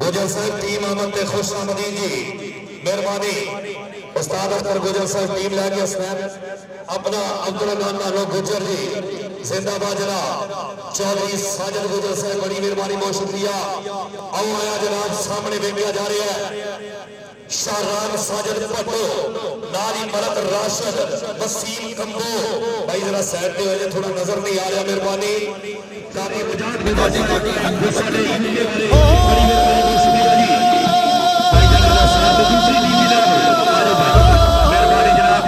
गुजर साहब टीम आमद खुश आमदी जी मेहरबानी उस्ताद अख्तर गुजर साहब टीम लैके अपना अब्दुल नानो गुजर जी जिंदाबाद जनाब चौधरी साजिद गुजर साहब बड़ी मेहरबानी बहुत शुक्रिया। आओ आया जनाब सामने वेखा जा रहा है शाहरान साजिद पट्टो नारी मलक राशिद वसीम कंबो भाई जरा साइड पे हो जाए थोड़ा नजर नहीं आ रहा मेहरबानी काफी मजाक में बड़ी मेहरबानी शुक्रिया जी भाई जरा साहब दूसरी टीम भी लगा अरे भाई मेहरबानी जनाब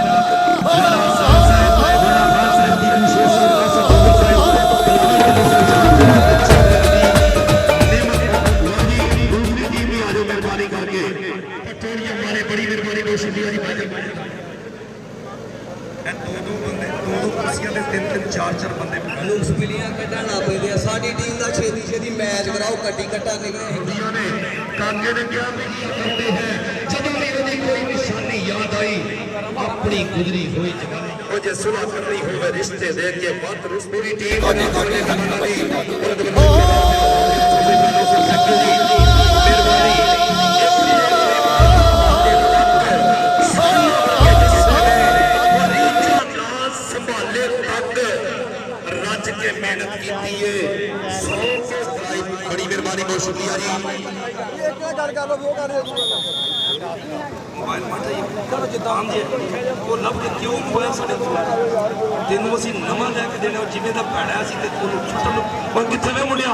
साडी टीम का छेती छेती मैच कराओ कट्टी कट्टा निकले काके ने क्या करते हैं जब भी उन्हें कोई निशानी याद आई अपनी गुजरी हुई जवानी वो जे सुलह करनी हुए रिश्ते देख के बात पूरी टीम मेहनत की बड़ी मेहरबानी बहुत शुक्रिया जी मोबाइल जितान जे वो लब के क्यों मोबाइल साढ़े तेन असी नवा लैके देना जिमें का भैड़ा से कितने वे मुंडिया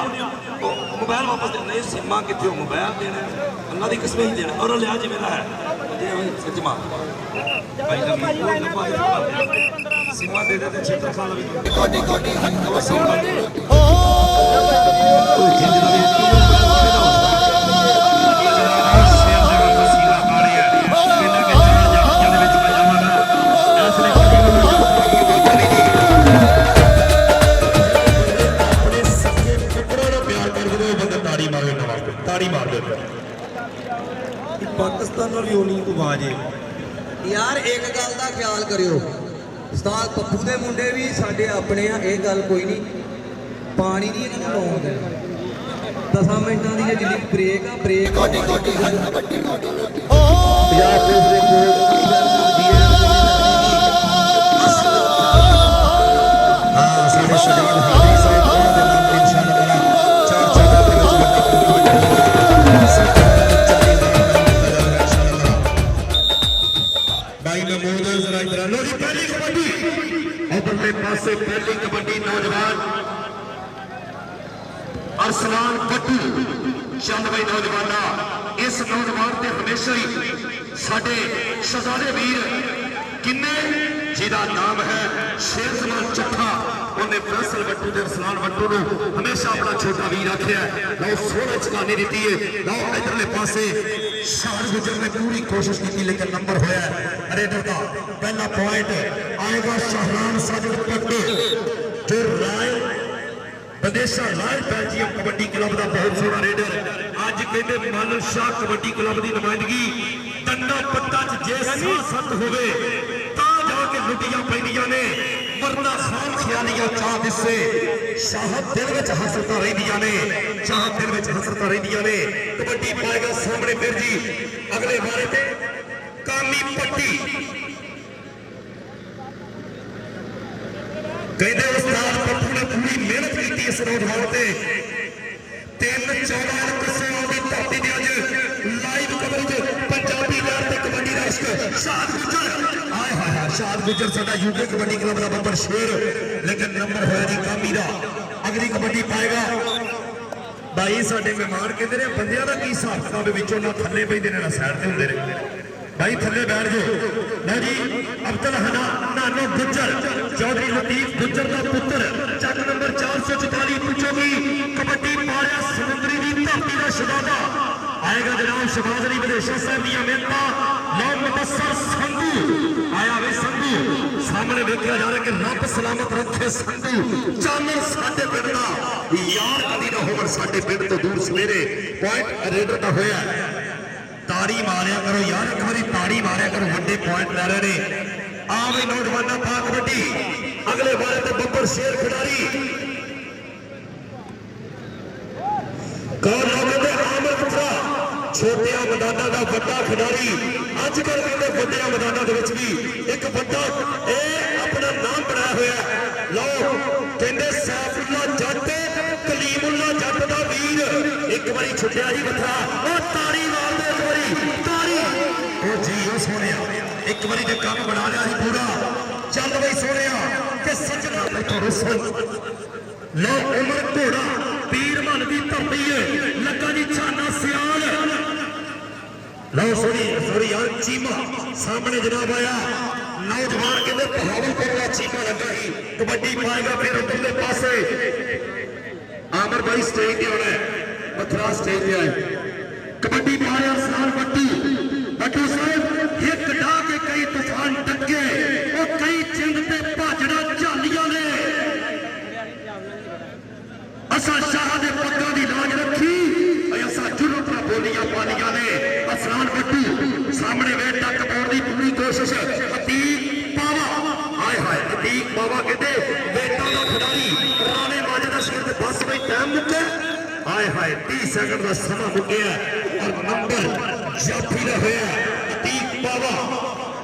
मोबाइल वापस देना नहीं सिमा कितने मोबाइल देना अल्लाह की किस्म ही देना और लिया जिमें है सचमा सिमा दे देते क्षेत्र साल पाकिस्तान भी होनी तो बाजे यार एक गल का ख्याल करियो उस्ताद पप्पू के मुंडे भी साडे अपने आ एक गल कोई नहीं पानी नहीं इन्होंने लाउन देना 10 मिनटां दी जिहड़ी ब्रेक आ ब्रेक हां साडे शजाद हादी साहब इधरले पासे पहली कबड्डी नौजवान अरसलान बट्टू चंद भाई नौजवाना इस नौजवान से हमेशा ही साडे शहजादे वीर किन्ने जिहदा नाम है शेर समान चट्ठा उन्हें फैसल बट्टू ते अरसलान बट्टू नूं हमेशा अपना छोटा वीर आख्या। लो सोहनी चकानी दी है। लो इधरले पासे शान गुजर ने पूरी कोशिश की लेकिन नंबर होया रेडर का पहला पॉइंट आएगा शहरान साजिद पट्टू जो राय बदेशा लाल बेल्जियम कबड्डी क्लब का बहुत सोहना रेडर अज कहते मानव शाह कबड्डी क्लब की नुमाइंदगी डंडा पट्टा जे सत होवे जाके लुटियां पैंदियां ने मरना खान खियालियां चाह दिसे शाहत दिल विच हसरतां रहिंदियां ने चाह दिल विच हसरतां रहिंदियां ने कबड्डी पाएगा सामने फिर जी अगले बारे पे कामी पट्टी कहते उस्ताद पप्पू ने पूरी मेहनत की इस नौजवान से 3-14 कस्सों की धरती ने अज लाइव कवरेज पंजाबी लहर ते कबड्डी का इश्क शाद गुजर आए हाय हाय शाद गुजर साडा यूके कबड्डी क्लब का बंबर शेर लेकिन नंबर होया जी कामी दा अगली कबड्डी पाएगा भाई साडे मेहमान कहते ने बंदियां दा की हिसाब किताब विचों ना थल्ले पैंदे ने ना साइड ते हुंदे ने भाई थले बैठ जाओ। लो जी अब्दुल हना नानो गुज्जर चौधरी लतीफ गुज्जर का पुत्र चक नंबर 444 पूछोगी कबड्डी पाया समुद्री की धरती का शहजादा आएगा जनाब शहबाज अली विदेशा साहब दी मेहनत लो मुबस्सर संधू आया वे संधू सामने देखा जा रहा कि रब सलामत रखे संधू चानर साडे पिंड दा यार कदी ना होवन साडे पिंड तो दूर सवेरे पॉइंट रेडर का होया ताड़ी मारिया करो यार एक बारी ताड़ी मारिया करो वड्डे पॉइंट ले रहे ने आ भी नौजवानों पा कबड्डी अगले बारे तो बब्बर शेर खिडारी कौन लोग आमिर पुत्रा छोटे मैदानों का बड़ा खिडारी अजकल कहते बड़े मैदानों के भी एक बड़ा अपना नाम बनाया हुआ लो कहते सैफुल्ला जट कलीमुल्ला जट का वीर एक बारी छुट्टिया ही बथरा और ताड़ी मार दे एक बारी ताड़ी ओ जी ओ सोने एक बारी जो काम बना लिया ही पूरा चल बई सोने के सजना तो रुसन लो उमर घोड़ा पीर मन की धरती है लगा जी छाना सियाल लो सॉरी यार चीमा सामने जनाब आया नौजवान कहते बहावलपुर का चीमा लगा ही कबड्डी पाएगा फिर उधरले पासे आमिर भाई स्टेज पे आना है मथुरा स्टेज पे आए कबड्डी पाए अरसलान बट्टू साहब एक डा के कई तूफान टक्के और कई चिंद ते भाजड़ा झालियां ने असा शाह दे पग्गां दी लाज रखी असा जुलूपा बोलियां पालियां ने अरसलान बट्टू सामने वे टक पाउण दी पूरी कोशिश अतीक पावा हाय हाय अतीक पावा कहते बेटा दा खिडारी राणे माजे दा शेर ते बस भाई टाइम मुक्के हाय हाय 30 सेकंड का समा मुक्या और नंबर जाफी दा होया अतीक पावा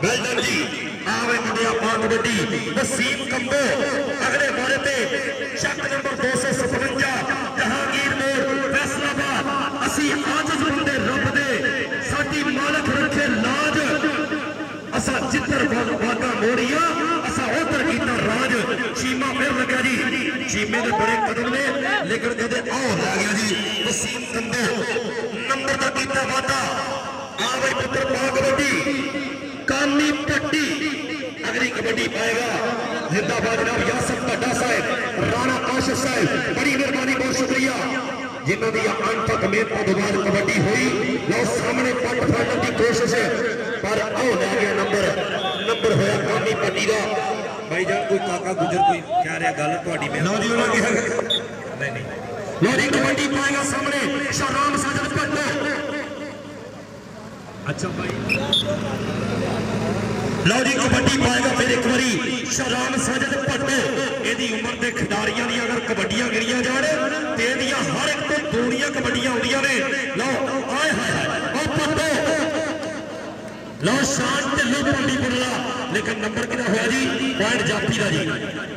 वेलडन जी आवे मुंडिया पा कबड्डी वसीम कंबो अगले बारे पे चक नंबर 257 जहांगीर मोड़ फैसलाबाद असी आजिज़ बंदे रब दे साडी मालक रखे लाज असा जिधर वागा मोड़िया असा उधर कीता राज चीमा फिर लगा जी चीमे के बड़े कदम ने लेकिन कहते आओ ला गया जी वसीम कंबो नंबर का कीता वादा आवे पुत्र पा कबड्डी कामी पट्टी अगली कबड्डी पाएगा जिंदाबाद जनाब यासर भट्टा साहब राणा काशिफ साहब बड़ी मेहरबानी बहुत शुक्रिया जिन्हों की अंत तक मेहनत तो बाद कबड्डी हुई लो सामने पट फाड़ने की कोशिश पर आओ लै गया नंबर होया कामी पट्टी का भाई जान कोई काका गुजर कोई कह रहा गल थोड़ी में नौजवान की नहीं लोरी कबड्डी पाएगा सामने शहराम साजिद भट्टू अच्छा भाई लो जी कबड्डी पाएगा फिर एक बारी शहराम साजिद भट्टू एदी उम्र के खिडारियों दी अगर कबड्डियां गिनिया जाए तो एदियां हर एक तो दूरियां कबड्डियां आउंदियां ने लो आए हाय ओ भट्टू लो शान ते लो कबड्डी बुला लेकिन नंबर कितना होया जी पॉइंट जाफी दा जी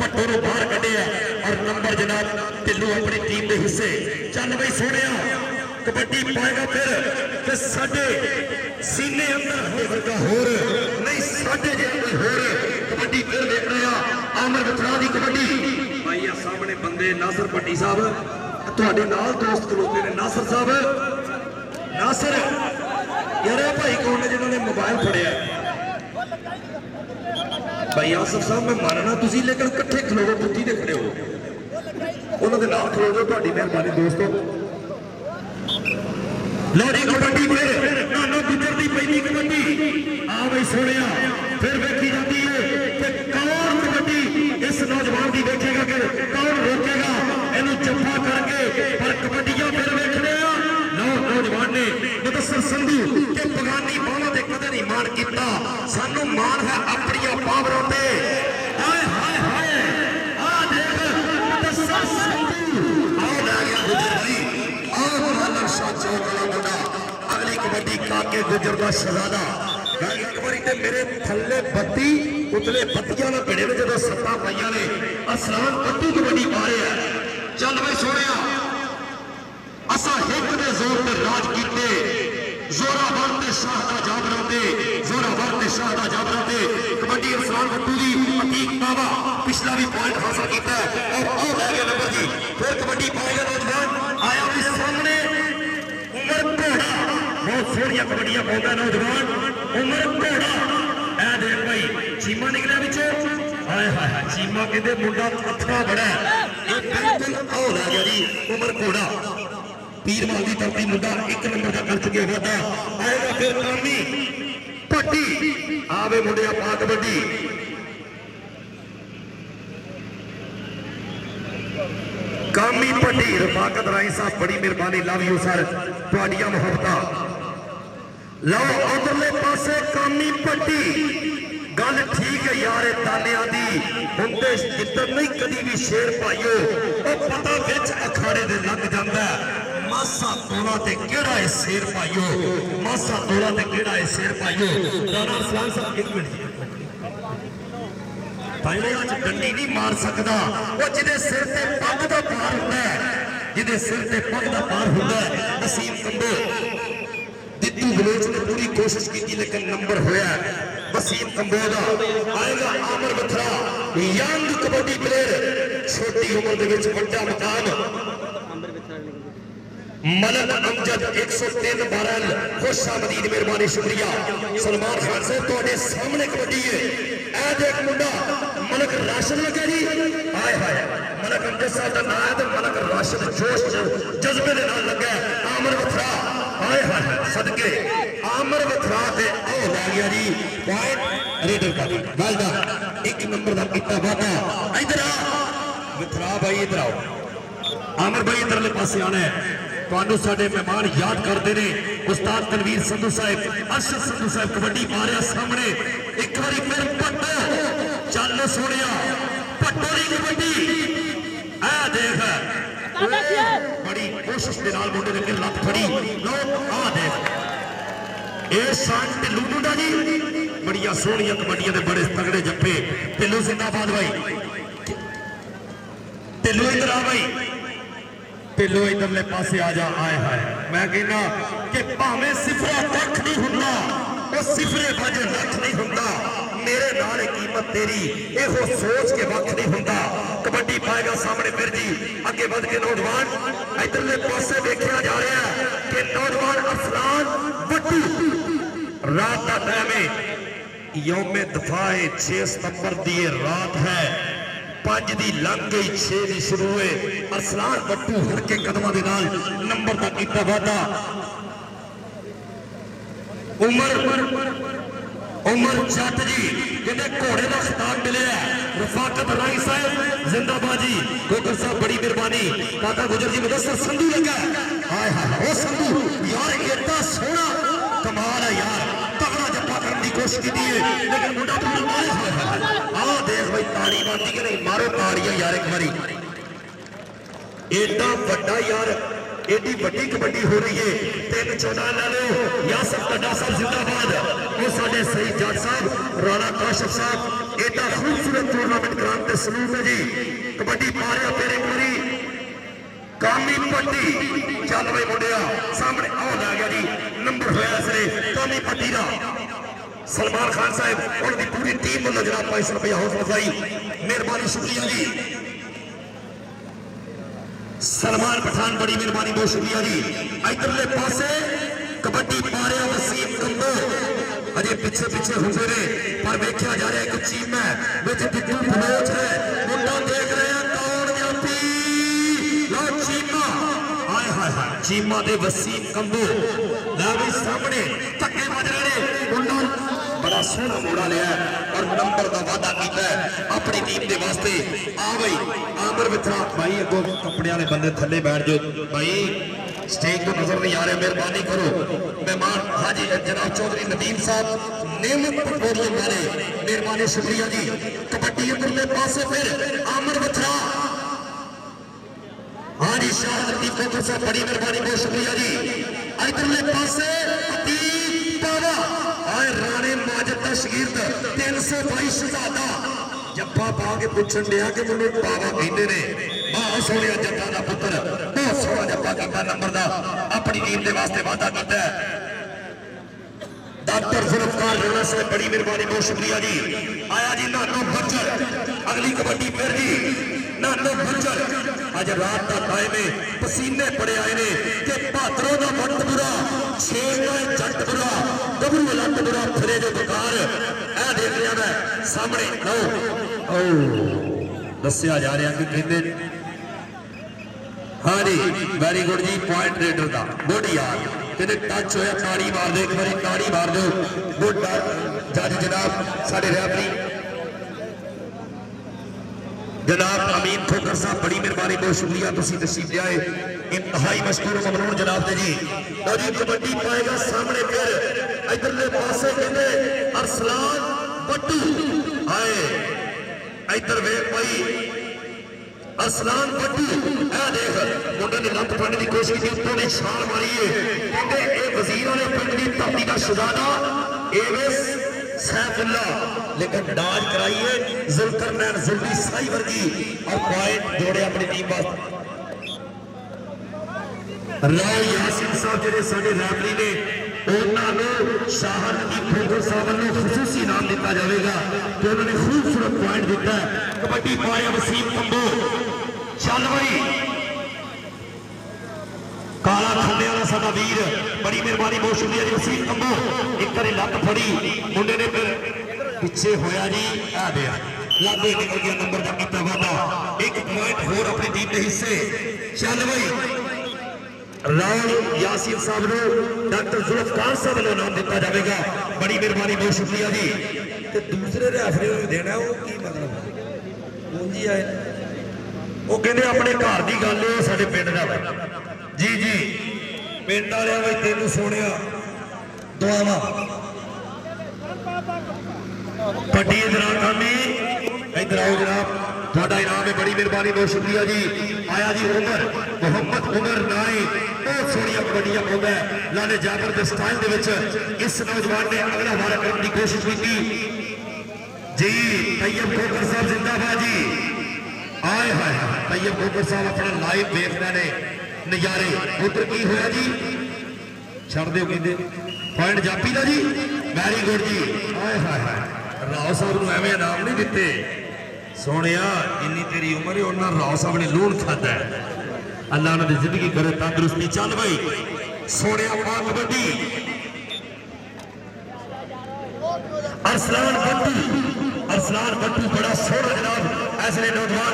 भट्टू नु बाहर कढिया और नंबर जनाब ढिल्लू अपनी टीम के हिस्से चल बई सोनिया कबड्डी पाएगा फिर साडे सीने अंदर होगा होर नहीं साडे जे कोई होर कबड्डी फिर देख रहे हैं आमर बथरा की कबड्डी भाई आ सामने बंदे नासर भट्टी साहब ਤੁਹਾਡੇ ਨਾਲ ਦੋਸਤ ਖਲੋਤੇ ਨੇ ਨਾਸਰ ਸਾਹਿਬ ਨਾਸਰ ਯਾਰ ਇਹ ਭਾਈ ਕੌਣ ਨੇ ਜਿਨ੍ਹਾਂ ਨੇ ਮੋਬਾਈਲ ਫੜਿਆ ਭਾਈ ਆਸਫ ਸਾਹਿਬ ਮੈਂ ਮੰਨਣਾ ਤੁਸੀਂ ਲੇਕਿਨ ਇਕੱਠੇ ਖਲੋਵੋ ਪੁੱਤੀ ਦੇ ਖੜੇ ਹੋ ਉਹਨਾਂ ਦੇ ਨਾਲ ਖਲੋ ਜਾਓ ਤੁਹਾਡੀ ਮਿਹਰਬਾਨੀ ਦੋਸਤੋ ਲੋੜੀ ਕਬੱਡੀ ਫਿਰ ਨਾਨੋ ਗੁੱਜਰ ਦੀ ਪਹਿਲੀ ਕਬੱਡੀ ਆ ਬਈ ਸੋਹਣਿਆ ਫਿਰ ਵੇਖੀ ਜਾਂਦੀ ਹੈ ਕਿ ਕੌਣ ਕਬੱਡੀ ਇਸ ਨੌਜਵਾਨ ਦੀ ਵੇਖੇਗਾ ਕਿ ਕੌਣ ਰੋਕੇਗਾ ਇਹਨੂੰ ਜੱਫਾ ਕਰਕੇ ਪਰ ਕਬੱਡੀਆਂ ਫਿਰ ਵੇਖਦੇ ਆ ਨੌਜਵਾਨ ਨੇ ਮੁਦੱਸਰ ਸੰਧੂ ਕਿ ਬਗਾਨੀ ਬਾਹਾਂ ਤੇ ਕਦੇ ਨਹੀਂ ਮਾਣ ਕੀਤਾ ਸਾਨੂੰ ਮਾਣ ਹੈ ਆਪਣੀਆਂ ਪਾਵਰਾਂ ਤੇ ਹਾਏ ਹਾਏ ਹਾਏ ਆ ਦੇਖ ਮੁਦੱਸਰ ਸੰਧੂ ਆਹ ਲੈ ਗਿਆ ਗੁੱਜਰ ਭਾਈ ਆਹ ਮਾਲਕ ਸ਼ਾਹ ਚੌਕ ਵਾਲਾ ਮੁੰਡਾ ਅਗਲੀ ਕਬੱਡੀ ਕਾਕੇ ਗੁੱਜਰ ਦਾ ਸ਼ਹਜ਼ਾਦਾ ਇੱਕ ਵਾਰੀ ਤੇ ਮੇਰੇ ਥੱਲੇ ਬੱਤੀ ਉਤਲੇ ਬੱਤੀਆਂ ਨਾਲ ਭਿੜੇ ਨੇ ਜਦੋਂ ਸੱਤਾਂ ਪਾਈਆਂ ਨੇ ਅਸਲਾਨ ਬੱਤੀ ਕਬੱਡੀ ਪਾ ਰਿਹਾ ਚੱਲ ਬਈ ਸੋਹਣਿਆ ਅਸਾਂ ਹਿੱਕ ਦੇ ਜ਼ੋਰ ਤੇ ਰਾਜ ਕੀਤੇ ਜ਼ੋਰਾਵਰ ਤੇ ਸ਼ਾਹ ਦਾ ਜਾਬਰਾਂ ਤੇ ਜ਼ੋਰਾਵਰ ਤੇ ਸ਼ਾਹ ਦਾ ਜਾਬਰਾਂ ਤੇ ਕਬੱਡੀ ਅਸਲਾਨ ਬੱਤੂ ਦੀ ਅਤੀਕ ਬਾਵਾ ਪਿਛਲਾ ਵੀ ਪੁਆਇੰਟ ਹਾਸਲ ਕੀਤਾ ਉਹ ਲੈ ਗਿਆ ਨੰਬਰ ਜੀ ਫਿਰ ਕਬੱਡੀ ਪਾਏਗਾ ਨੌਜਵਾਨ ਆਇਆ ਵੀ ਸਾਹਮਣੇ ਉਮਰ ਘੋੜਾ ਬਹੁਤ ਸੋਹਣੀਆਂ ਕਬੱਡੀਆਂ ਪਾਉਂਦਾ ਨੌਜਵਾਨ ਉਮਰ ਘੋੜਾ ਇਹ ਦੇਖ ਭਾਈ ਚੀਮਾ ਨਿਕਲਿਆ ਵਿੱਚੋਂ ਹਾਏ ਹਾਏ ਚੀਮਾ ਕਹਿੰਦੇ ਮੁੰਡਾ ਅੱਥਾ ਬੜਾ ਇਹ ਬਿਲਕੁਲ ਆਹ ਲੈ ਗਿਆ ਜੀ ਉਮਰ ਘੋੜਾ ਪੀਰਮਾਲ ਦੀ ਧਰਤੀ ਮੁੰਡਾ 1 ਨੰਬਰ ਦਾ ਕਰ ਚੁੱਕਿਆ ਵਾਦਾ ਆਏਗਾ ਫਿਰ ਕਾਮੀ ਭੱਟੀ ਆਵੇ ਮੁੰਡਿਆ ਪਾ ਕਬੱਡੀ ਕਾਮੀ ਭੱਟੀ ਰਫਾਕਤ ਰਾਈ ਸਾਹਿਬ ਬੜੀ ਮਿਹਰਬਾਨੀ ਲਵ ਯੂ ਸਰ ਤੁਹਾਡੀਆਂ ਮੁਹੱਬਤਾਂ ਲਓ ਉਧਰਲੇ ਪਾਸੇ ਕਾਮੀ ਭੱਟੀ ਗੱਲ ਠੀਕ ਹੈ ਯਾਰ ਇਹ ਤਾਨਿਆਂ ਦੀ ਹੁਣ ਤੇ ਜਿੱਦਣ ਨਹੀਂ ਕਦੀ ਵੀ ਸ਼ੇਰ ਪਾਈਓ ਉਹ ਪਤਾ ਵਿੱਚ ਅਖਾੜੇ ਦੇ ਲੱਗ ਜਾਂਦਾ ਮਾਸਾ ਤੋਲਾ ਤੇ ਕਿਹੜਾ ਇਹ ਸ਼ੇਰ ਪਾਈਓ ਮਾਸਾ ਤੋਲਾ ਤੇ ਕਿਹੜਾ ਇਹ ਸ਼ੇਰ ਪਾਈਓ ਰਾਣਾ ਅਰਸਲਾਨ ਸਾਹਿਬ 1 ਮਿੰਟ ਪਹਿਲੇ ਅੱਜ ਡੰਡੀ ਨਹੀਂ ਮਾਰ ਸਕਦਾ ਉਹ ਜਿਹਦੇ ਸਿਰ ਤੇ ਪੱਗ ਦਾ ਭਾਰ ਹੁੰਦਾ ਜਿਹਦੇ ਸਿਰ ਤੇ ਪੱਗ ਦਾ ਭਾਰ ਹੁੰਦਾ ਨਸੀਮ ਕੰਬੋ ਦਿੱਤੂ ਬਲੋਚ ਨੇ ਪੂਰੀ ਕੋਸ਼ਿਸ਼ ਕੀਤੀ ਲੇਕਿਨ ਨੰਬਰ ਹੋਇਆ ਵਸੀਮ ਕੰਬੋ ਦਾ ਆਏਗਾ ਆਮਰ ਬਥਰਾ ਯੰਗ ਕਬੱਡੀ ਪਲੇਅਰ ਛੋਟੀ ਉਮਰ ਦੇ ਵਿੱਚ ਵੱਡਾ ਮੁਕਾਮ मलक अमजद 103 बारल खुश आमदीद मेहरबानी शुक्रिया सलमान खान साहब ਤੁਹਾਡੇ ਸਾਹਮਣੇ ਕਬੱਡੀ ਹੈ ਇਹ ਦੇਖ ਮੁੰਡਾ ਮਲਕ ਰਾਸ਼ਦ ਲੱਗਾ ਜੀ ਹਾਏ ਹਾਏ ਮਲਕ ਅਮਜਦ ਸਾਹਿਬ ਦਾ ਨਾਮ ਹੈ ਤੇ ਮਲਕ ਰਾਸ਼ਦ ਜੋਸ਼ ਜਜ਼ਬੇ ਦੇ ਨਾਲ ਲੱਗਾ ਆਮਰ ਬਥਰਾ ਹਾਏ ਹਾਏ ਸਦਕੇ ਆਮਰ ਬਥਰਾ ਤੇ ਉਹ ਲੈ ਗਿਆ ਜੀ ਪੁਆਇੰਟ ਰੇਡਰ ਦਾ ਗੱਲ ਦਾ 1 ਨੰਬਰ ਦਾ ਕੀਤਾ ਵਾਦਾ ਇਧਰ ਆ ਬਥਰਾ ਭਾਈ ਇਧਰ ਆਓ ਆਮਰ ਭਾਈ ਇਧਰਲੇ ਪਾਸੇ ਆਣਾ ਹੈ ਤੁਹਾਨੂੰ ਸਾਡੇ ਮਹਿਮਾਨ ਯਾਦ ਕਰਦੇ ਨੇ ਉਸਤਾਦ ਤਨਵੀਰ ਸੰਧੂ ਸਾਹਿਬ ਅਰਸ਼ਦ ਸੰਧੂ ਸਾਹਿਬ ਕਬੱਡੀ ਪਾ ਰਿਹਾ ਸਾਹਮਣੇ ਇੱਕ ਵਾਰੀ ਫਿਰ ਭੱਟੋ ਚੱਲ ਸੋਹਣਿਆ ਭੱਟੋ ਦੀ ਕਬੱਡੀ ਆ ਦੇਖ ਬੜੀ ਕੋਸ਼ਿਸ਼ ਦੇ ਨਾਲ ਮੁੰਡੇ ਨੇ ਲੱਤ ਫੜੀ ਲੋ ਆ ਦੇਖ ਇਹ ਸ਼ਾਨ ਢਿੱਲੂ ਮੁੰਡਾ ਜੀ ਬੜੀਆਂ ਸੋਹਣੀਆਂ ਕਬੱਡੀਆਂ ਦੇ ਬੜੇ ਤਗੜੇ ਜੱਫੇ ਢਿੱਲੂ ਜ਼ਿੰਦਾਬਾਦ ਬਾਈ ਢਿੱਲੂ ਇੱਧਰ ਆ ਬਾਈ ਢਿੱਲੋ ਇਧਰਲੇ ਪਾਸੇ ਆ ਜਾ ਆਏ ਹਾਏ ਮੈਂ ਕਹਿੰਦਾ ਕਿ ਭਾਵੇਂ ਸਿਫਰਾ ਕੱਖ ਨਹੀਂ ਹੁੰਦਾ ਉਹ ਸਿਫਰੇ ਵਜ ਲੱਖ ਨਹੀਂ ਹੁੰਦਾ ਮੇਰੇ ਨਾਲ ਕੀਮਤ ਤੇਰੀ ਇਹੋ ਸੋਚ ਕੇ ਵੱਖ ਨਹੀਂ ਹੁੰਦਾ ਕਬੱਡੀ ਪਾਏਗਾ ਸਾਹਮਣੇ ਫਿਰ ਜੀ ਅੱਗੇ ਵੱਧ ਕੇ ਨੌਜਵਾਨ ਇਧਰਲੇ ਪਾਸੇ ਵੇਖਿਆ ਜਾ ਰਿਹਾ ਕਿ ਨੌਜਵਾਨ ਅਫਲਾਨ ਵੱਟੂ ਰਾਤ ਦਾ ਟਾਈਮ ਹੈ ਯੌਮੇ ਦਫਾਏ 6 ਸਤੰਬਰ ਦੀ ਇਹ ਰਾਤ ਹੈ 5 ਦੀ ਲੰਘ ਗਈ 6 ਦੀ ਸ਼ੁਰੂ ਹੋਏ ਅਰਸਲਾਨ ਬੱਟੂ ਹਰ ਕੇ ਕਦਮਾਂ ਦੇ ਨਾਲ ਨੰਬਰ ਦਾ ਕੀਤਾ ਵਾਦਾ ਉਮਰ ਜੱਟ ਜੀ ਜਿਹਦੇ ਘੋੜੇ ਦਾ ਖਿਤਾਬ ਮਿਲਿਆ ਰਫਾਕਤ ਰਾਈ ਸਾਹਿਬ ਜ਼ਿੰਦਾਬਾਦ ਜੀ ਕੋਕਰ ਸਾਹਿਬ ਬੜੀ ਮਿਹਰਬਾਨੀ ਕਾਕਾ ਗੁਜਰ ਜੀ ਮੁਦੱਸਰ ਸੰਧੂ ਲੱਗਾ ਹਾਏ ਹਾਏ ਉਹ ਸੰਧੂ ਯਾਰ ਇੱਡਾ ਸੋਹਣਾ ਕਮਾਲ ਹੈ ਯਾਰ ਤਗੜਾ ਜੱਫਾ ਕਰਨ ਦੀ ਕੋਸ਼ਿਸ਼ ਕੀਤੀ ਹੈ ਲੇਕਿਨ ਮੁੰਡਾ ਪੂਰਾ ਆਇਆ ਹੋਇਆ ਆਹ ਦੇਖ ਬਈ ਤਾੜੀ ਬਣਦੀ ਕਿ ਨਹੀਂ ਮਾਰੋ ਤਾੜੀਆਂ ਯਾਰ ਇੱਕ ਵਾਰੀ ਏਡਾ ਵੱਡਾ ਯਾਰ एडी बड़ी कबड्डी हो रही है 3-14 ला लो यासर कड्डा साहब जिंदाबाद वो साडे सही जज साहब राणा काशिफ साहब एडा खूबसूरत टूर्नामेंट कराने ते सलूट है जी कबड्डी पा रहा फिर एक बारी कामी पट्टी चल भाई मुंडिया सामने आ गया जी नंबर होया इसने कामी पट्टी दा सलमान खान साहब उनकी पूरी टीम को जनाब 500 रुपया हौसला अफजाई, मेहरबानी शुक्रिया जी। सलमान पठान बड़ी मेहरबानी, बहुत शुक्रिया जी। इधरले पासे कबड्डी पा रहा वसीम कंबो, अजे पिछे पिछे होंगे ने पर देखा जा रहा है कि टीम है विच बिट्टू बलोच है, मुंडा देख रहे हैं कौन जाती लो चीमा, हाय हाय हाय चीमा दे वसीम कंबो ला भी सामने धक्के बज रहे ने, मुंडा बड़ा सोहना मोड़ा लिया और नंबर का वादा किया अपनी टीम के वास्ते। आ भाई आमर मित्रा भाई अगो कपड़े वाले बंदे थले बैठ जाओ भाई, स्टेज को नजर नहीं आ रहा, मेहरबानी करो। मेहमान हाजी जनाब चौधरी नदीम साहब नियमित पोडियम वाले, मेहरबानी शुक्रिया जी। कबड्डी अंदर पासे फिर आमर मित्रा हाजी शाह लतीफ खोखर साहब बड़ी मेहरबानी, बहुत शुक्रिया जी। इधरले पासे राणे माजिद का शगीर्द 322 शहजादा जप्पा पा के पूछन दिया कि मुझे बाबा कहते ने, बहुत सोहना जट्टा का पुत्र, बहुत सोहना जप्पा किया नंबर का, अपनी टीम के वास्ते वादा किया। डॉक्टर जुल्फकार राणा साहब बड़ी मेहरबानी, बहुत शुक्रिया जी। आया जी नानो बच्चर, अगली कबड्डी फिर जी नानो बच्चर। अज रात का टाइम है, पसीने पड़े आए ने कि भादरों का वट बुरा, छेड़ का जट बुरा, गबरू लट बुरा, फिरे जो बकार ए देख रहा मैं सामने लो दसिया जा रहा कि कहते हाँ जी वेरी गुड जी, पॉइंट रेडर का गुड यार कहते टच होया, ताड़ी मार दो एक बार, ताड़ी मार दो गुड जज जनाब साढ़े रेफरी जनाब अमीन खोखर साहब बड़ी मेहरबानी, बहुत शुक्रिया तुसी तशरीफ ले आए, इंतहाई मशकूर ममनून जनाब दे जी। लो जी कबड्डी पाएगा सामने फिर इधरले पासे कहते अरसलान बट्टू आए, इधर वेख भाई अरसलान बट्टू ए देख मुंडे ने लत फड़ने की कोशिश की, उन्होंने छाल मारी है, कहते ए वजीर वाले पिंड की धरती का शहजादा एवेस सैफुल्ला, लेकिन डाज कराइए जुल्करनैन जुल्फी साई वर्गी और पॉइंट जोड़े अपनी टीम वास्ते। राव यासीन साहब जिहड़े साडे रैफरी ने उन्होंने शाह लतीफ खोखर साहब वालों खसूसी इनाम दिता जाएगा, तो उन्होंने खूबसूरत पॉइंट दिता है। कबड्डी पाया वसीम कंबो, चल भाई काला खंडे वाला साडा वीर बड़ी मेहरबानी, बहुत शुक्रिया जी। वसीम कंबो एक बारी लत फड़ी मुंडे ने फिर पिछे होया जी, आ गया लागे निकल गया, नंबर का किया वादा, एक पॉइंट होर अपनी टीम के हिस्से। चल भाई राव यासीन साहब को डॉक्टर जुल्फकार साहब को नाम दिता जाएगा, बड़ी मेहरबानी, बहुत शुक्रिया जी। तो दूसरे रेफरी को देना वो की मतलब जी आए वो कहते अपने घर की गल है, साडे पिंड का जी जी पिंड वाले भाई तेन सोने दुआवा पट्टी इधरानी इधर आओ जनाब, थोड़ा इनाम है, बड़ी मेहरबानी, बहुत शुक्रिया जी। आया जी उमर मोहम्मद उमर नाई, बहुत सोहनिया कबड्डियां पाउंदा है, लाले जाबर के स्टाइल दे विच इस नौजवान ने अगला वार करने की कोशिश की जी। तैयब खोखर साहब जिंदाबाद जी, आए हाय तैयब खोखर साहब अपना लाइव देखते ने नजारे। उधर की होया जी, छड़ दो कहते पॉइंट जापी का जी, वेरी गुड जी। आए हाय राव साहब को एवं इनाम नहीं दिते, सोने जिन्नी तेरी उम्र है उन्ना राव साहब ने लूण खादा है, अल्लाह उन्होंने जिंदगी करे तंदुरुस्ती। चल भाई सोने कबड्डी अरसलान बट्टू बड़ा सोहना जनाब ऐसे नौजवान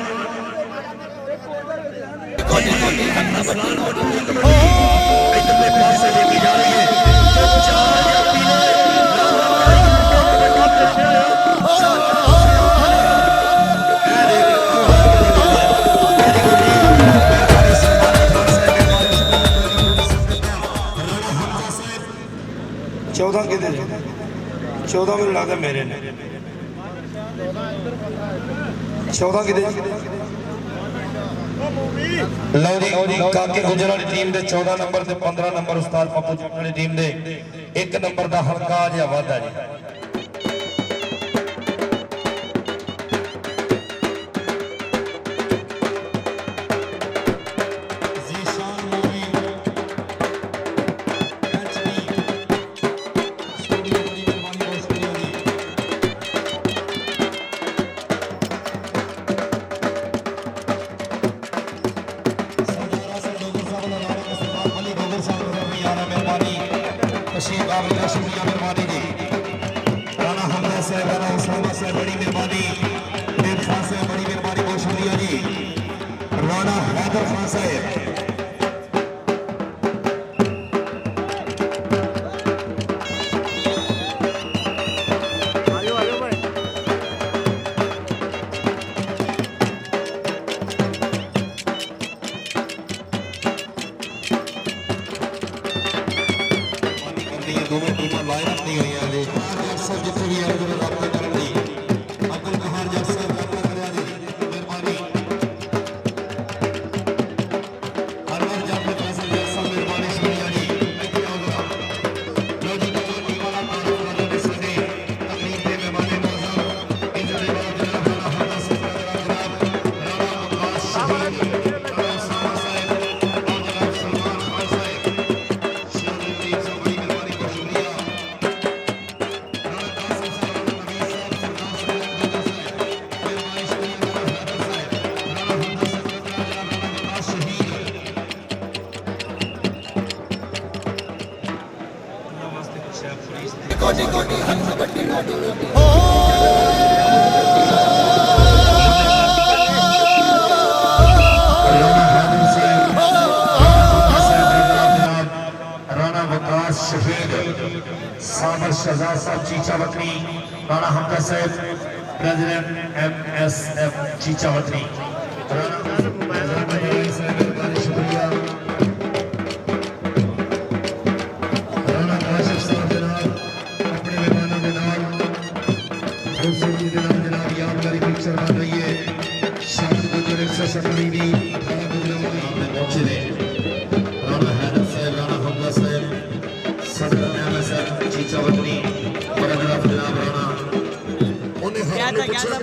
अरसलान बट्टू इधरले पासे लेके जा रही है, चौदह कितने 14 मेरे लगता मेरे ने 14 कितने लो जी काके गुजर वाली टीम दे 14 नंबर ते 15 नंबर उस्ताद पप्पू जट वाली टीम दे 1 नंबर दा हल्का जिहा वाधा जी। जी राणा हैदर खान साहब दोनों टीमां लाइन अप नहीं हुई हैं जी सब जितने भी आए जो रब्ता करने दी अब्दुल कहार जट साहब रब्ता करने दी मेहरबानी अनवर जट फैसल जट साहब मेहरबानी शुक्रिया जी इतने आओ जरा लो जी दोनों टीमां का तारुफ करने में सने तकरीब के मेहमान मौजूद इधर जनाब राणा हरदा साहब जनाब राणा अब्बास शहीद राणा उसामा साहब और जनाब सलमान खान साहब शेख साहब बड़ी मेहरबानी को शुक्रिया राणा वकास शहीद साबर शहजाद साहब चीचा वतनी राणा हमदा साहब प्रेसिडेंट MSF चीचा वतनी शुक्रिया राणा काशिफ साहब जनाब अपने मेहमानों के नाम खूबसूरती के नाम जनाब यादगारी पिक्चर बन रही है शादी गुजर 147 भी 18 गुजर में पहुंचे थे राणा हैदर साहब राणा हमदा साहब सदर MSF चीचा वतनी और जनाब राणा उन्हें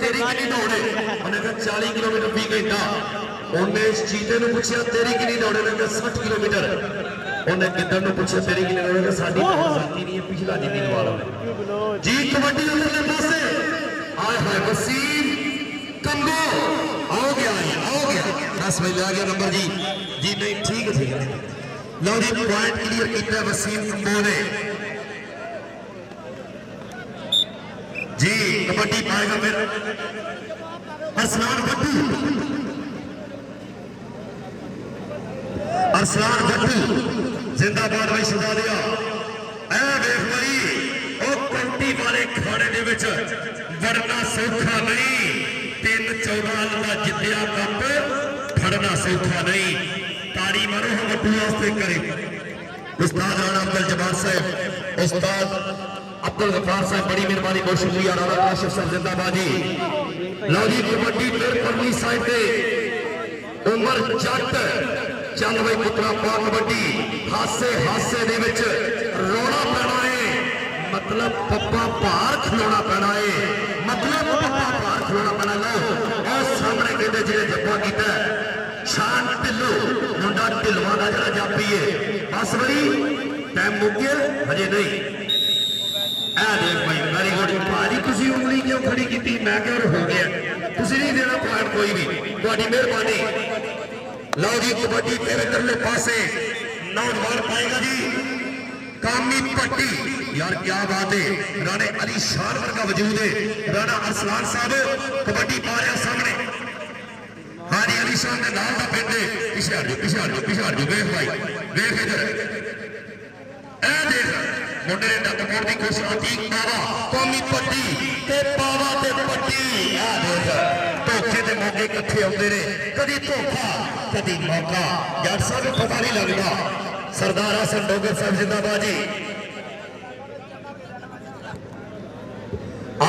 तेरी कितनी दौड़ है उन्हें कहा 40 किलोमीटर फी घंटा उन्हें इस चीते ने पूछा तेरी कितनी दौड़ है 60 किलोमीटर उन्हें किधर ने पूछा तेरी कितनी दौड़ है साडी साथी नहीं है पिछला जिंदगी वाला जी कबड्डी उधरले पासे आए हाय वसीम कंबो आओ गया 10 बजे आ गया नंबर जी नहीं ठीक है लो जी पॉइंट क्लियर किया वसीम कंबो ने जी कबड्डी पाएगा फिर अरसलान भट्टू जिंदाबाद भाई सुधा दिया ऐ देख भाई ओ कंटी वाले खाने दे विच वरना सौखा नहीं 3-14 का जितया कप फड़ना सौखा नहीं तारी मारो हम भट्टू वास्ते करे उस्ताद राणा अब्दुल जब्बार साहब उस्ताद अब्दुल गफ्फार साहब बड़ी मेहरबानी बहुत शुक्रिया राणा काशिफ साहब जिंदाबाद जी लो जी कबड्डी फिर परली साइड पे उमर जट चल भाई पुत्रा पा कबड्डी हासे दे विच रोना पैना है मतलब पप्पा भार खिलाना पैना है मतलब पप्पा भार खिलाना पैना लो और सामने कहते जिहड़े जप्पा कीता शान ढिल्लो मुंडा ढिलवा दा जिहड़ा जापी है बस बड़ी टाइम मुक गया हजे नहीं देख भाई वेरी गुड भाजी तुसी उंगली क्यों खड़ी की मैं क्या हो गया तुसी नहीं देना पॉइंट कोई भी तुहाडी मेहरबानी लो जी कबड्डी फिर इधरले पासे नौजवान पाएगा जी कामी पट्टी यार क्या बात है राणे अली शान वर्गा वजूद है राणा अरसलान साहब कबड्डी पा रहा सामने हाँ जी अली शान के नाम का पिंड है पिछे हट जाओ वेख भाई वेख इधर ए देख मुंडे ने टक्कर की कोशिश अतीक पावा कौमी पट्टी ते पावा ते पट्टी आ देख धोखे दे मौके इकट्ठे आउंदे ने कदी धोखा कदी मौका जट साहब पता नहीं लगता सरदार हसन डोगर साहब जिंदाबाद जी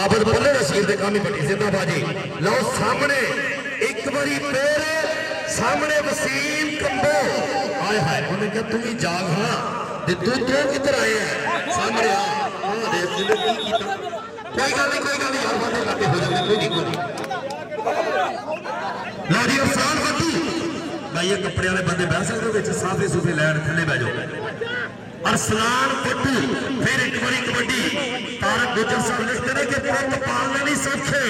आबद बल्ले रशीद दे कामी पट्टी जिंदाबाद जी लो सामने एक बारी फिर सामने वसीम कंबो आए हाय उन्हें कहा तुम ही जाग हाँ तू किधर आए हैं सामने आ देख जिन्हें की कीता कोई गल नहीं यार बातें करते हो जाते कोई नहीं लो जी अरसलान भट्टू भाई ये कपड़े वाले बंदे बह सकते विच साफे सूफे लैन थले बह जाओ अरसलान भट्टू फिर एक बारी कबड्डी तारक गुजर साहब लिखते हैं कि पुत पालने नहीं सौखे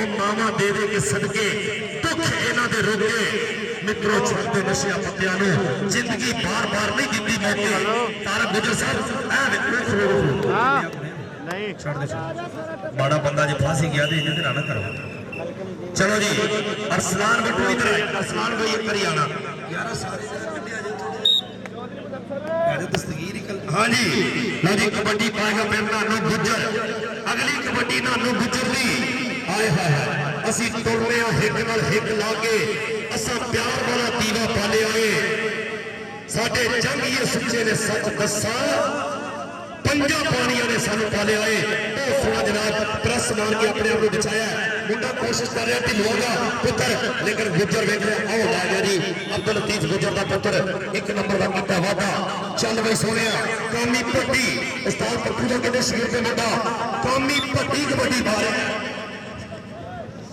और मामा दे के सदके दुख इन्हां दे रोके मित्रों छोड़ते नशिया पत्तियां जिंदगी बार बार नहीं दी मौके तारक गुजर साहब नहीं छोड़ दे बड़ा बंदा जो फांसी गया तो इन्हें ना करो चलो जी अरसलान बिट्टू इधर आए, अरसलान भाई एक करी आना यार सारे यार दस्तगीर हाँ जी लो जी कबड्डी पाएगा फिर नानू गुज्जर अगली कबड्डी नानू गुज्जर दी आए हाय असी तुरने हिक नाल हिक ला के असा प्यार वाला दीवा पाले आए साडे जंग ये सुच्चे ने सच दसा पंजा पानिया ने सानू पाले आए बहुत सोना जनाब प्रेस मार के अपने आप को बचाया मुंडा कोशिश कर रहा ढिलोगा पुत्र लेकिन गुज्जर वेख रहा आओ ला गया जी अब्दुल लतीफ गुज्जर का पुत्र एक नंबर का कीता वादा चल बई सोने कामी पट्टी उस्ताद पप्पू का कहते शरीर पे मुंडा कामी पट्टी कबड्डी पा रहा है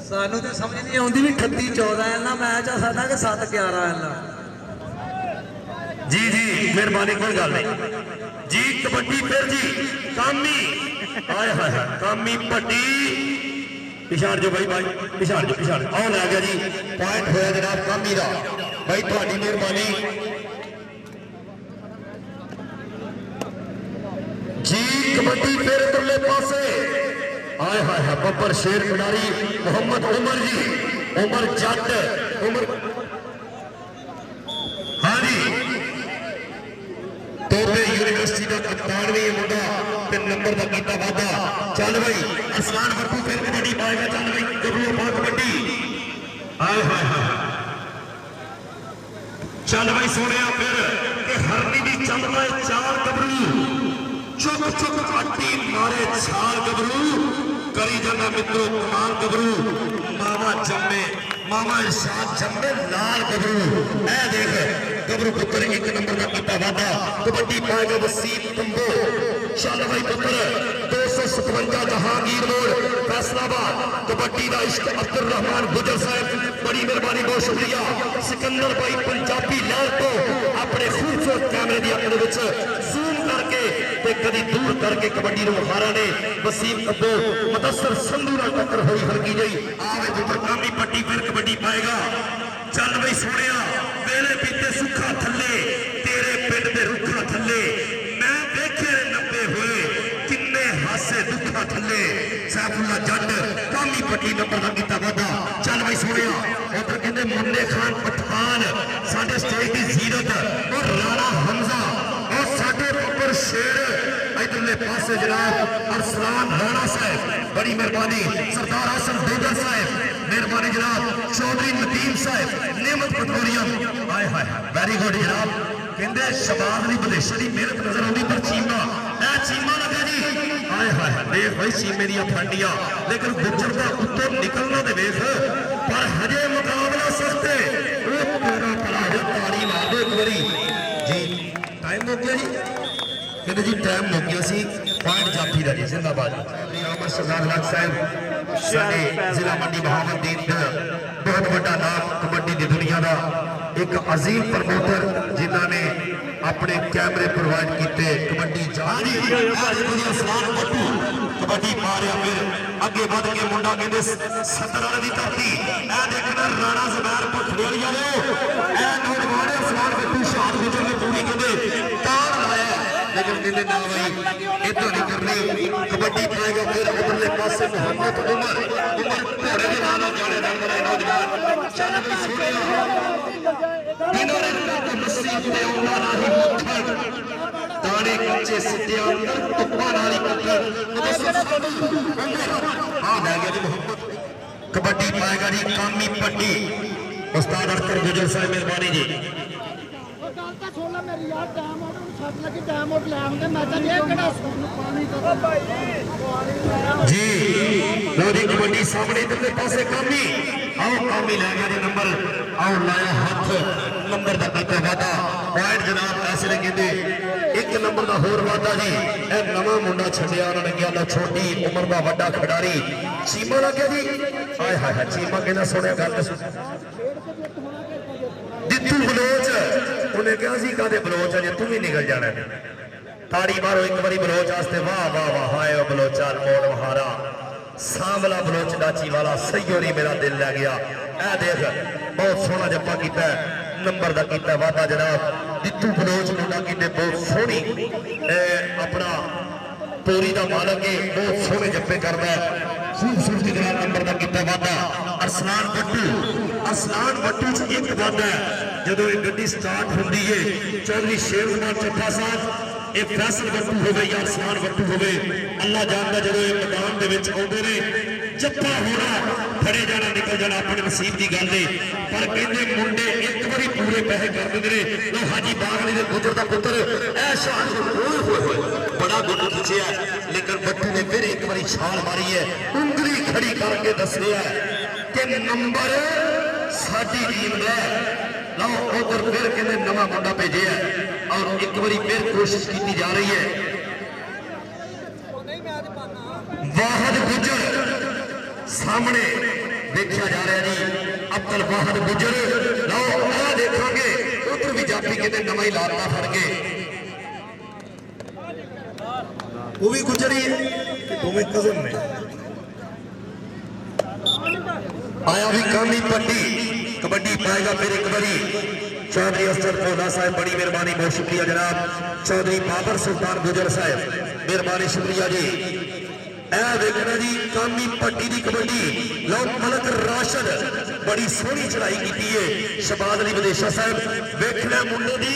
सानू तो समझ नहीं आती भी 38-14 ना मैच आ साडा कि 7-11 ना जी जी मेहरबानी कोई गल नहीं जी कबड्डी फिर जी कामी आए हाय हाय कामी पट्टी पिछाड़ जो भाई पिछाड़ आओ लै गया जी पॉइंट होया जनाब कामी दा भाई थोड़ी मेहरबानी जी कबड्डी फिर तुरले पासे आए हाय हाय बब्बर शेर खिलाड़ी मोहम्मद उमर जी उमर जट उमर हाँ जी तोबे यूनिवर्सिटी का कप्तान भी है मुंडा ते नंबर का कीता वादा चल भाई आसमान बट्टू फिर कबड्डी पाएगा चल भाई गबरू पा कबड्डी आए हाय हाय चल भाई सोने फिर के हरनी दी चल रहा है चार गबरू चुक चुक अट्टी मारे छाल गबरू करी जाना मित्रों कमाल गबरू मामा जम्मे मामा इरशाद जम्मे लाल गबरू ऐ देख गबरू पुत्र एक नंबर का कीता वादा कबड्डी पाएगा वसीम कुंभो चल भाई पुत्र 257 जहांगीर रोड फैसलाबाद कबड्डी का इश्क अब्दुल रहमान गुजर साहब बड़ी मेहरबानी बहुत शुक्रिया सिकंदर भाई पंजाबी लहर को अपने खूबसूरत कैमरे की अपने जूम करके ते कदी दूर करके कबड्डी नु हारा ने वसीम कुंभो मुदस्सर संधू नाल टक्कर होई हल्की जई आवे पुत्र कामी पट्टी फिर कबड्डी पाएगा चल भाई सोनिया वेले पीते सुखा थल्ले तेरे पिंड दे रुखा थल्ले मैं देखे नब्बे हुए किन्ने हासे दुखा थल्ले सैफुल्ला जट कामी पट्टी नंबर का कीता वादा चल भाई सोनिया उधर कहते मुन्ने खान पठान साडे स्टेज की जीरत और राणा हमजा और साडे बब्बर शेर इधरले पासे जनाब अरसलान राणा साहब बड़ी मेहरबानी सरदार हसन दोदर साहब मेहरबानी जनाब चौधरी नदीम साहब नेमत पटोरियम हाय हाय वेरी गुड जनाब कहते शबाब की बदेशा की मेहनत नजर आती पर चीमा ऐ चीमा लगा जी हाय हाय देख भाई चीमे दी फंडिया लेकिन गुजर का उत्तर निकलना दे वेख पर हजे मुकाबला सख्त है वो तेरा भला है ताली मार दो एक बारी जी टाइम हो गया जी कहते जी टाइम हो गया सी पॉइंट जाफी का जी जिंदाबाद अहमद सरदार लाख साहब साडे जिला मंडी बहावलदीन का बहुत बड़ा नाम कबड्डी की दुनिया का एक अजीम प्रमोटर जिन्होंने अपने कैमरे प्रोवाइड किए कबड्डी कबड्डी पा रहा फिर अगे बढ़ के मुंडा कहते 70 वाले की धरती ऐ देखना राणा जुबैर पखड़ियाली वाले ऐ नौजवान सवाल बिट्टू शाद गुजर ने पूरी कहते तार लाया लेकिन कहते ना भाई इतना नहीं करनी कबड्डी पाएगा फिर उधरले पासे मोहम्मद उमर घोड़े के नाम जाने जाने वाला नौजवान चल भी सुनिया इन्होंने नसीब दे उन्होंने ही मुखर दाने कच्चे सिद्धे अंदर तुप्पा नाली पत्थर हाँ लै गया जी मोहम्मद कबड्डी पाएगा जी कामी पट्टी उस्ताद अख्तर गुजर साहब मेहरबानी जी जी लो जी कबड्डी सामने इधरले पासे कामी आओ कामी लै गया जी नंबर आओ लाया हाथ नंबर का कीता वादा पॉइंट जनाब ऐसे लगे थे एक नंबर का होर वादा जी ए नवा मुंडा छड़िया उन्होंने गया लो छोटी उम्र का बड़ा खिडारी चीमा लग गया जी हाय हाय हाय चीमा कहना सुनिया गल दित्तू बलोच उन्हें कहा सी कादे बलोच अजे तू भी निकल जाना ताड़ी मारो एक बारी बलोच वास्ते वाह वाह वाह हाय ओ बलोचा मोड़ महारा सांवला बलोच डाची वाला सही होनी मेरा दिल लै गया ऐ देख बहुत सोहना जप्पा कीता नंबर का कीता वादा जनाब दित्तू बलोच मुंडा कीते बहुत सोहनी अपना पूरी का मालक है बहुत सोहने जप्पे करता है खूबसूरती जनाब नंबर का कीता वादा ਅਰਸਲਾਨ ਬੱਟੂ ਚ ਇੱਕ ਬੰਦ ਹੈ ਜਦੋਂ ਇਹ ਗੱਡੀ ਸਟਾਰਟ ਹੁੰਦੀ ਏ ਚੌਧਰੀ ਸ਼ੇਰ ਕੁਮਾਰ ਚੱਠਾ ਸਾਹਿਬ ਇਹ ਫੈਸਲ ਬੱਟੂ ਹੋਵੇ ਜਾਂ ਅਰਸਲਾਨ ਬੱਟੂ ਹੋਵੇ ਅੱਲਾ ਜਾਣਦਾ ਜਦੋਂ ਇਹ ਮੈਦਾਨ ਦੇ ਵਿੱਚ ਆਉਂਦੇ ਨੇ ਜੱਫਾ ਹੋਣਾ ਫੜੇ ਜਾਣਾ ਨਿਕਲ ਜਾਣਾ ਆਪਣੇ ਨਸੀਬ ਦੀ ਗੱਲ ਏ ਪਰ ਕਹਿੰਦੇ ਮੁੰਡੇ ਇੱਕ ਵਾਰੀ ਪੂਰੇ ਪੈਸੇ ਕਰ ਦਿੰਦੇ ਨੇ ਲੋ ਹਾਜੀ ਬਾਗਲੀ ਦੇ ਗੁੱਜਰ ਦਾ ਪੁੱਤਰ ਐ ਸ਼ਾਨ ਹੋਏ बड़ा गुट खिंचिया लेकिन बट्टू ने फिर एक बारी छाल मारी है उंगली खड़ी करके दसिया कि नंबर साडी टीम का लो उधर फिर कहते नवा मुंडा भेजे है और एक बारी फिर कोशिश की जा रही है वाहद गुजर सामने देखा जा रहा जी अब्दुल वाहद गुजर लो आ देखांगे उधर भी जाफी कहते नवा ही लाता फड़ के वो भी गुजर ही है दोवें कजन ने आया भी कामी पट्टी कबड्डी पाएगा फिर एक बारी चौधरी अफसर फौला साहब बड़ी मेहरबानी बहुत शुक्रिया जनाब चौधरी बाबर सुल्तान गुजर साहब मेहरबानी शुक्रिया जी ए देखना जी कामी पट्टी की कबड्डी लो मलक राशद बड़ी सोहनी चढ़ाई की है शहबाज अली विदेशा साहब देखना मुंडे दी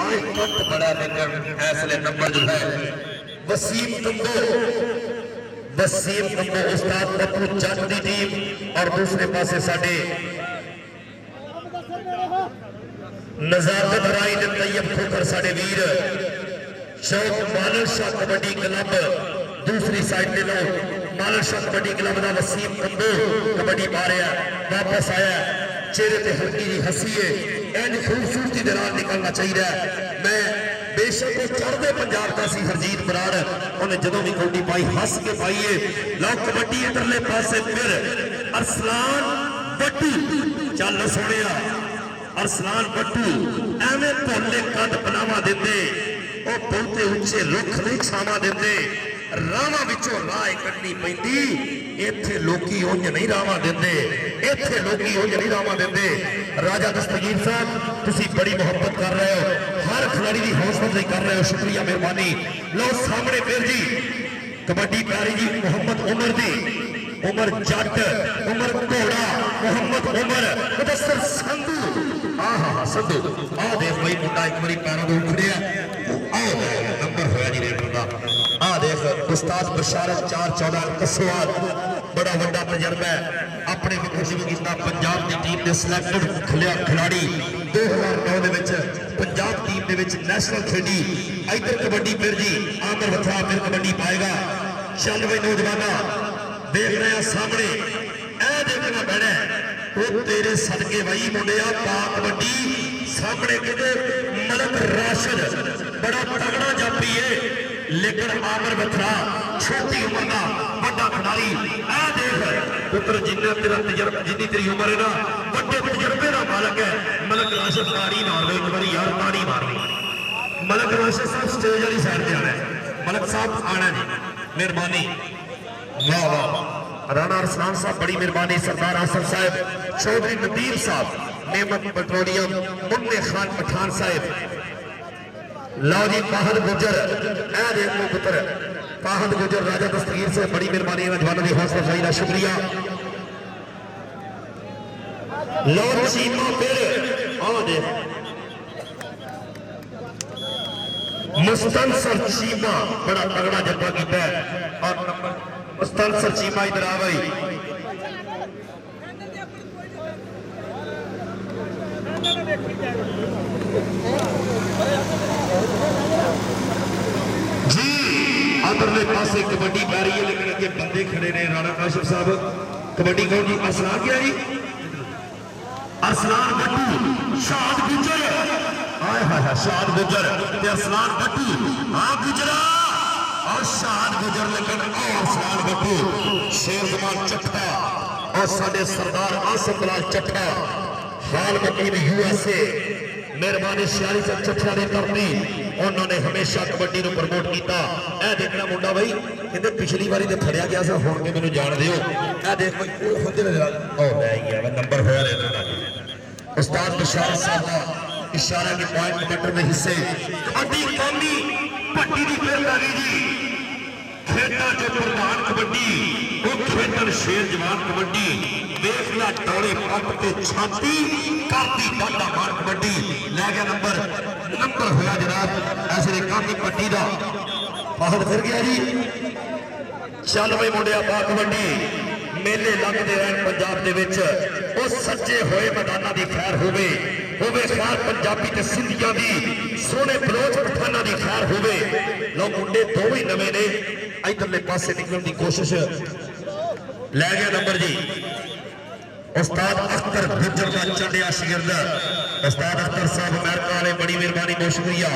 आज कट बड़ा लेकिन ऐसले नंबर जो है वसीम कंबो उस्ताद पप्पू जट की टीम और दूसरे पासे साडे नजाकत राय ने तैयब खोकर साडे वीर शौक मानल शाह कबड्डी क्लब दूसरी साइड पे लो मानल शाह कबड्डी क्लब का वसीम कंबो कबड्डी पा रहा वापस आया चेहरे पे हल्की जी हसी है इंज खूबसूरती के नाल निकलना चाहिए मैं बेशक वो चढ़ते पंजाब का सी हरजीत बराड़ उन्हें जदों भी कबड्डी पाई हस के पाई है लो कबड्डी इधरले पासे फिर अरसलान बट्टू चल सोने अरसलान बट्टू एवें भोले कद पनावा देते वो बहुते उच्चे रुख नहीं छावा देते रावां विचों राह कड्ढनी पैंदी इत्थे लोकी उंज नहीं रावां देंदे इत्थे लोकी उंज नहीं रावां देंदे राजा दस्तगीर साहब तुसी बड़ी मोहब्बत कर रहे हो हर खिलाड़ी की हौसला अफजाई कर रहे हो शुक्रिया मेहरबानी लो सामने फिर जी कबड्डी प्यारी जी मोहम्मद उमर दी उमर जट उमर घोड़ा मोहम्मद उमर मुदस्सिर संधू संधू आ देख भाई मुंडा एक बारी पैरों को उखड़िया नंबर होया जी रेडर का आ देख उस्ताद बशारत 4-14 कसवाल बड़ा वड्डा तजर्बा है अपने पंजाब की टीम के सिलेक्टेड खिलाड़ी 2009 ਦੇ ਵਿੱਚ पंजाब टीम ਦੇ ਵਿੱਚ नेशनल खेडी इधर कबड्डी फिर जी आमर वथा फिर कबड्डी पाएगा चल भाई नौजवाना देख रहे हैं सामने ए देखना पैना वो तेरे सदके भाई मुंडिया पा कबड्डी सामने कहते मलक राशद बड़ा तगड़ा जापी है लेकिन आमर वथा छोटी उम्र का बड़ा खिलाड़ी ए देख पुत्र जिन्ना तेरा तजर्बा जिन्नी तेरी उम्र है ना बड़े तजर्बे का मालक है मलक राशद ताड़ी मार लो एक बार यार ताड़ी मार लो मलक राशद साहब स्टेज वाली साइड पे आना है मलक साहब आना जी मेहरबानी वाह वाह राणा अरसलान साहब बड़ी मेहरबानी सरदार आसफ साहब चौधरी नदीम साहब नेमत पेट्रोलियम मुन्ने खान पठान साहब लो जी पाहद गुजर ए देखो पुत्र पाहद गुजर राजा दस्तगीर से बड़ी मेहरबानी नौजवानों की हौसला अफजाई का शुक्रिया लो चीमा फिर आ देख मुस्तनसर चीमा बड़ा तगड़ा जब्बा किया और नंबर मुस्तनसर चीमा इधर आ गई जी अंदरले पासे कबड्डी पै रही है लेकिन अगे बंदे खड़े ने राणा काशिफ साहब कबड्डी कौन जी अरसलान क्या जी अरसलान बट्टू शाद गुजर हाय हाय शाद गुजर अरसलान बट्टू हाँ गुजरा और शाद गुजर लेकिन अरसलान बट्टू शेर कुमार चट्ठा और साडे सरदार आसिफ लाल चट्ठा हाल वकील यूएसए मेहरबानी सियाली से चट्ठा ने करनी उन्होंने हमेशा कबड्डी को प्रमोट किया ए देखना मुंडा भाई कहते पिछली बारी तो फड़िया गया सा हुण के मैनूं जान दिओ ए देख भाई खुद ले गया नंबर होया ले उस्ताद बशार साहब का इशारा के पॉइंट कटर में हिस्से कबड्डी कौमी पट्टी की मेहरबानी जी खेडा जो प्रधान कबड्डी वो खेडन शेर जवान कबड्डी वेख ला टोले पट ते छाती करती डाटा मार कबड्डी लै गया नंबर होया जनाब ऐसे काफी पट्टी दा बाहर फिर गया जी। चल बई मुंडिया पा कबड्डी मेले लगते रहन पंजाब दे विच ओ सच्चे होए मैदानां दी खैर होवे खैर पंजाबी ते सिंधियां दी सोने बलोच पठाना दी खैर होवे। लो मुंडे दोवें नवे ने इधरले पासे निकलने की कोशिश लै गया नंबर जी उस्ताद अख्तर गुज्जर का चंडिया शिगिर्द उस्ताद अख्तर साहब अमेरिका वाले बड़ी मेहरबानी बहुत शुक्रिया।